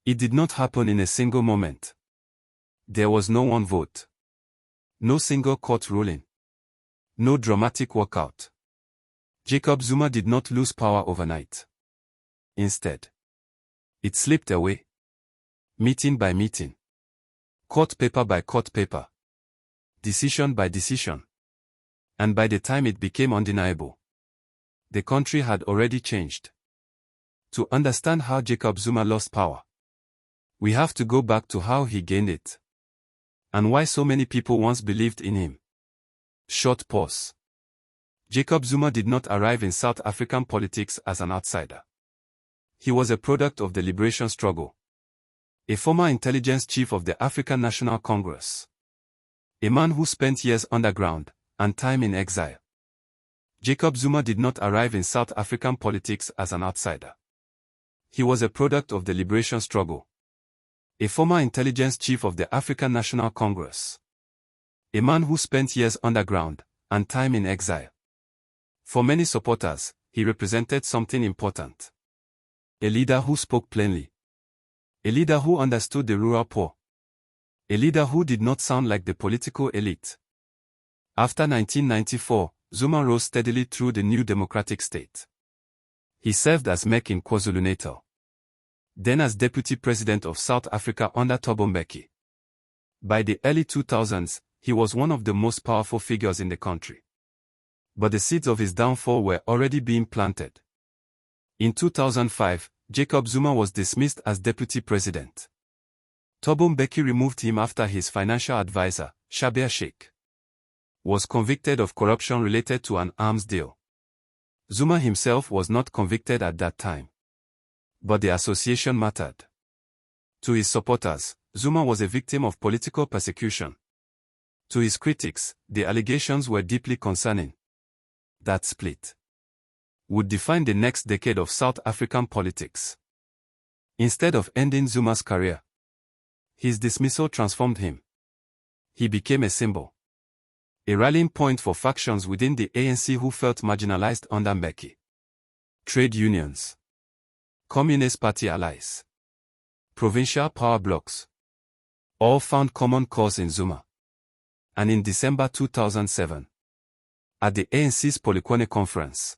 It did not happen in a single moment. There was no one vote. No single court ruling. No dramatic walkout. Jacob Zuma did not lose power overnight. Instead, it slipped away. Meeting by meeting. Court paper by court paper. Decision by decision. And by the time it became undeniable, the country had already changed. To understand how Jacob Zuma lost power, we have to go back to how he gained it. And why so many people once believed in him. Short pause. Jacob Zuma did not arrive in South African politics as an outsider. He was a product of the liberation struggle. A former intelligence chief of the African National Congress. A man who spent years underground and time in exile. Jacob Zuma did not arrive in South African politics as an outsider. He was a product of the liberation struggle. A former intelligence chief of the African National Congress. A man who spent years underground and time in exile. For many supporters, he represented something important. A leader who spoke plainly. A leader who understood the rural poor. A leader who did not sound like the political elite. After 1994, Zuma rose steadily through the new democratic state. He served as MEC in KwaZulu-Natal. Then as Deputy President of South Africa under Thabo Mbeki. By the early 2000s, he was one of the most powerful figures in the country. But the seeds of his downfall were already being planted. In 2005, Jacob Zuma was dismissed as Deputy President. Thabo Mbeki removed him after his financial advisor, Shabir Sheikh, was convicted of corruption related to an arms deal. Zuma himself was not convicted at that time. But the association mattered. To his supporters, Zuma was a victim of political persecution. To his critics, the allegations were deeply concerning. That split would define the next decade of South African politics. Instead of ending Zuma's career, his dismissal transformed him. He became a symbol. A rallying point for factions within the ANC who felt marginalized under Mbeki. Trade unions. Communist Party allies. Provincial power blocks. All found common cause in Zuma. And in December 2007, at the ANC's Polokwane conference,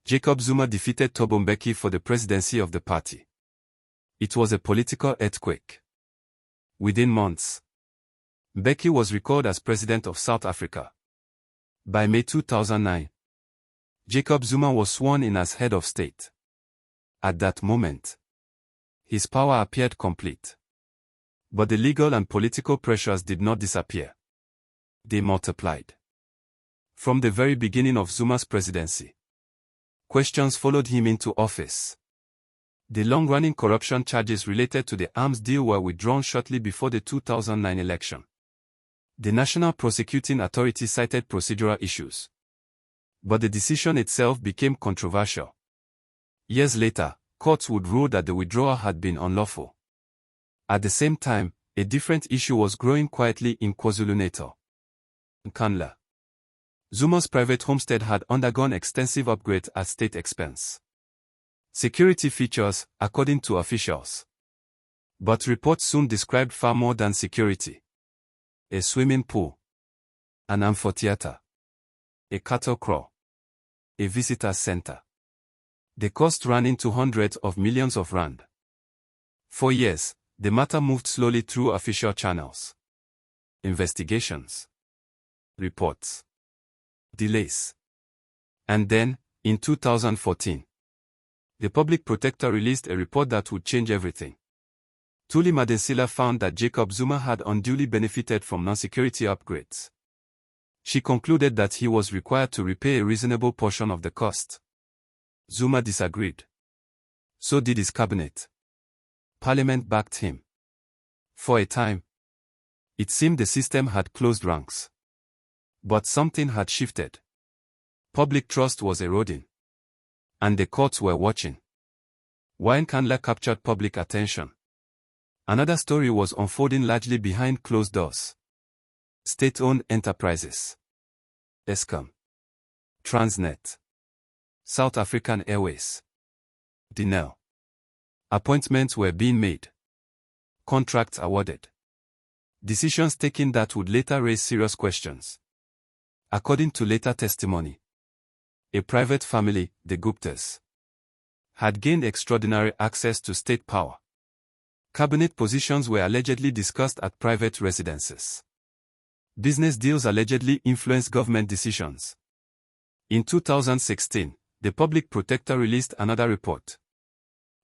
Jacob Zuma defeated Thabo Mbeki for the presidency of the party. It was a political earthquake. Within months, Mbeki was recalled as president of South Africa. By May 2009, Jacob Zuma was sworn in as head of state. At that moment, his power appeared complete. But the legal and political pressures did not disappear. They multiplied. From the very beginning of Zuma's presidency, questions followed him into office. The long-running corruption charges related to the arms deal were withdrawn shortly before the 2009 election. The National Prosecuting Authority cited procedural issues. But the decision itself became controversial. Years later, courts would rule that the withdrawal had been unlawful. At the same time, a different issue was growing quietly in KwaZulu-Natal. Nkandla. Zuma's private homestead had undergone extensive upgrades at state expense. Security features, according to officials. But reports soon described far more than security. A swimming pool. An amphitheater. A cattle kraal. A visitor center. The cost ran into hundreds of millions of rand. For years, the matter moved slowly through official channels. Investigations. Reports. Delays. And then, in 2014, the public protector released a report that would change everything. Thuli Madonsela found that Jacob Zuma had unduly benefited from non-security upgrades. She concluded that he was required to repay a reasonable portion of the cost. Zuma disagreed. So did his cabinet. Parliament backed him. For a time, it seemed the system had closed ranks. But something had shifted. Public trust was eroding. And the courts were watching. Why Nkandla captured public attention. Another story was unfolding largely behind closed doors. State-owned enterprises. Eskom. Transnet. South African Airways. Denel. Appointments were being made. Contracts awarded. Decisions taken that would later raise serious questions. According to later testimony, a private family, the Guptas, had gained extraordinary access to state power. Cabinet positions were allegedly discussed at private residences. Business deals allegedly influenced government decisions. In 2016, the public protector released another report.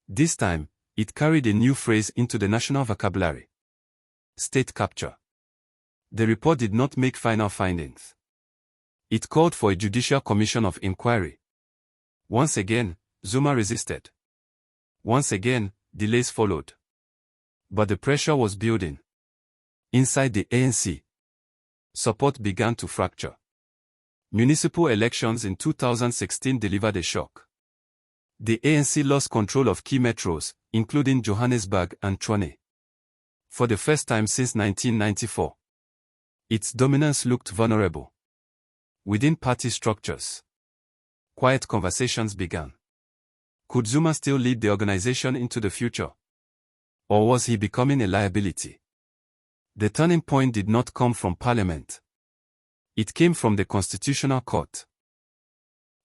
This time, it carried a new phrase into the national vocabulary: state capture. The report did not make final findings. It called for a judicial commission of inquiry. Once again, Zuma resisted. Once again, delays followed. But the pressure was building. Inside the ANC, support began to fracture. Municipal elections in 2016 delivered a shock. The ANC lost control of key metros, including Johannesburg and Tshwane. For the first time since 1994, its dominance looked vulnerable. Within party structures, quiet conversations began. Could Zuma still lead the organization into the future? Or was he becoming a liability? The turning point did not come from Parliament. It came from the Constitutional Court.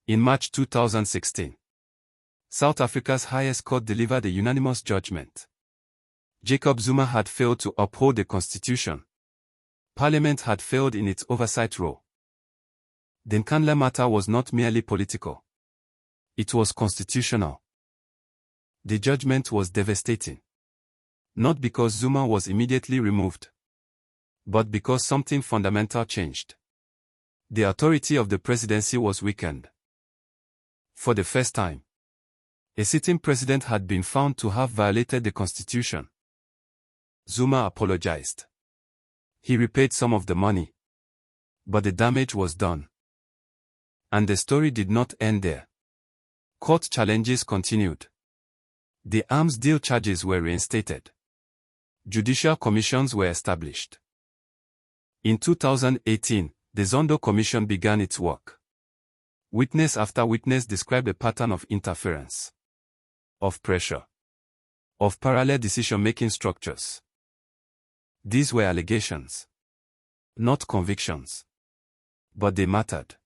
In March 2016, South Africa's highest court delivered a unanimous judgment. Jacob Zuma had failed to uphold the Constitution. Parliament had failed in its oversight role. The Nkandla matter was not merely political. It was constitutional. The judgment was devastating. Not because Zuma was immediately removed, but because something fundamental changed. The authority of the presidency was weakened. For the first time, a sitting president had been found to have violated the Constitution. Zuma apologized. He repaid some of the money. But the damage was done. And the story did not end there. Court challenges continued. The arms deal charges were reinstated. Judicial commissions were established. In 2018, the Zondo Commission began its work. Witness after witness described a pattern of interference, of pressure, of parallel decision-making structures. These were allegations, not convictions. But they mattered,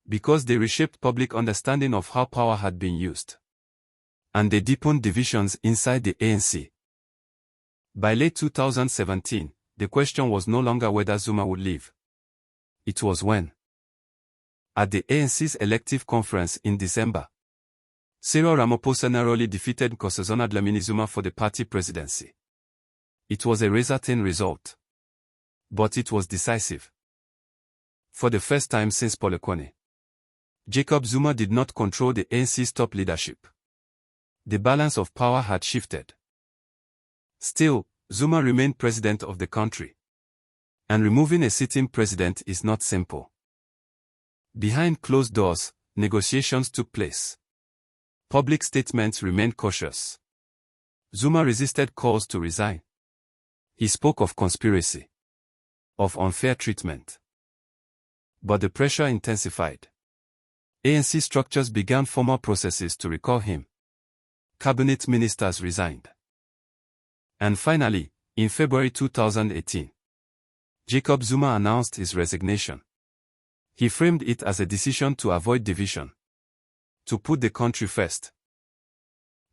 because they reshaped public understanding of how power had been used. And they deepened divisions inside the ANC. By late 2017, the question was no longer whether Zuma would leave. It was when. At the ANC's elective conference in December, Cyril Ramaphosa narrowly defeated Nkosazana Dlamini Zuma for the party presidency. It was a razor-thin result. But it was decisive. For the first time since Polokwane, Jacob Zuma did not control the ANC's top leadership. The balance of power had shifted. Still, Zuma remained president of the country. And removing a sitting president is not simple. Behind closed doors, negotiations took place. Public statements remained cautious. Zuma resisted calls to resign. He spoke of conspiracy, of unfair treatment. But the pressure intensified. ANC structures began formal processes to recall him. Cabinet ministers resigned. And finally, in February 2018, Jacob Zuma announced his resignation. He framed it as a decision to avoid division, to put the country first.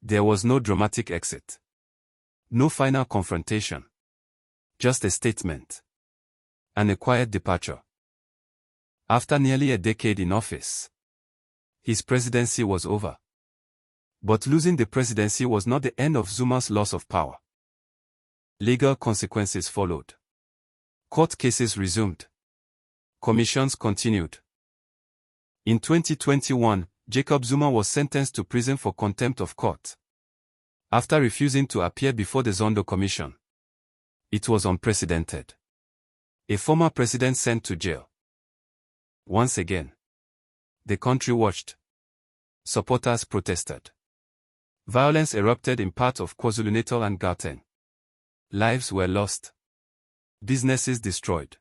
There was no dramatic exit, no final confrontation, just a statement, and a quiet departure. After nearly a decade in office, his presidency was over. But losing the presidency was not the end of Zuma's loss of power. Legal consequences followed. Court cases resumed. Commissions continued. In 2021, Jacob Zuma was sentenced to prison for contempt of court, after refusing to appear before the Zondo Commission. It was unprecedented. A former president sent to jail. Once again, the country watched. Supporters protested. Violence erupted in parts of KwaZulu-Natal and Gauteng. Lives were lost. Businesses destroyed.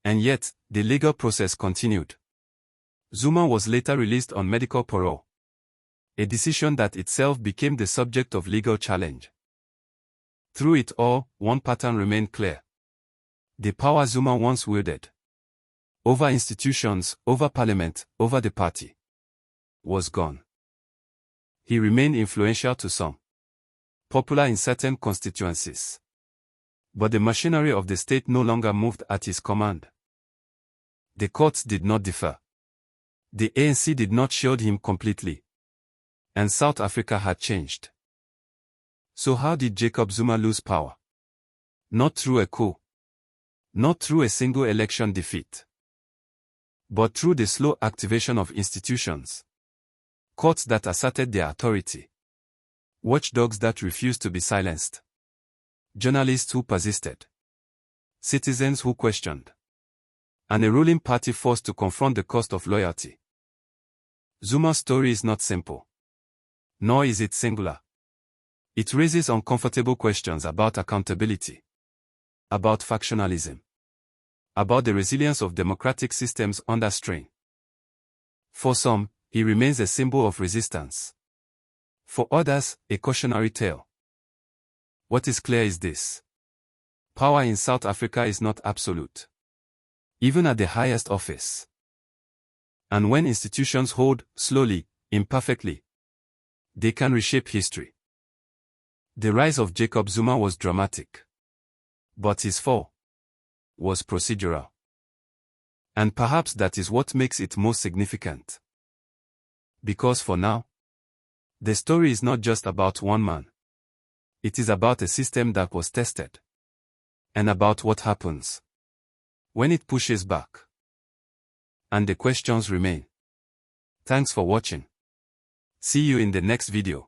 And yet, the legal process continued. Zuma was later released on medical parole. A decision that itself became the subject of legal challenge. Through it all, one pattern remained clear. The power Zuma once wielded over institutions, over parliament, over the party, was gone. He remained influential to some, popular in certain constituencies. But the machinery of the state no longer moved at his command. The courts did not defer. The ANC did not shield him completely. And South Africa had changed. So how did Jacob Zuma lose power? Not through a coup. Not through a single election defeat. But through the slow activation of institutions. Courts that asserted their authority. Watchdogs that refused to be silenced. Journalists who persisted. Citizens who questioned. And a ruling party forced to confront the cost of loyalty. Zuma's story is not simple. Nor is it singular. It raises uncomfortable questions about accountability. About factionalism. About the resilience of democratic systems under strain. For some, he remains a symbol of resistance. For others, a cautionary tale. What is clear is this. Power in South Africa is not absolute. Even at the highest office. And when institutions hold, slowly, imperfectly, they can reshape history. The rise of Jacob Zuma was dramatic. But his fall was procedural. And perhaps that is what makes it most significant. Because for now, the story is not just about one man. It is about a system that was tested. And about what happens when it pushes back. And the questions remain. Thanks for watching. See you in the next video.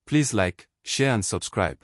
Please like, share and subscribe.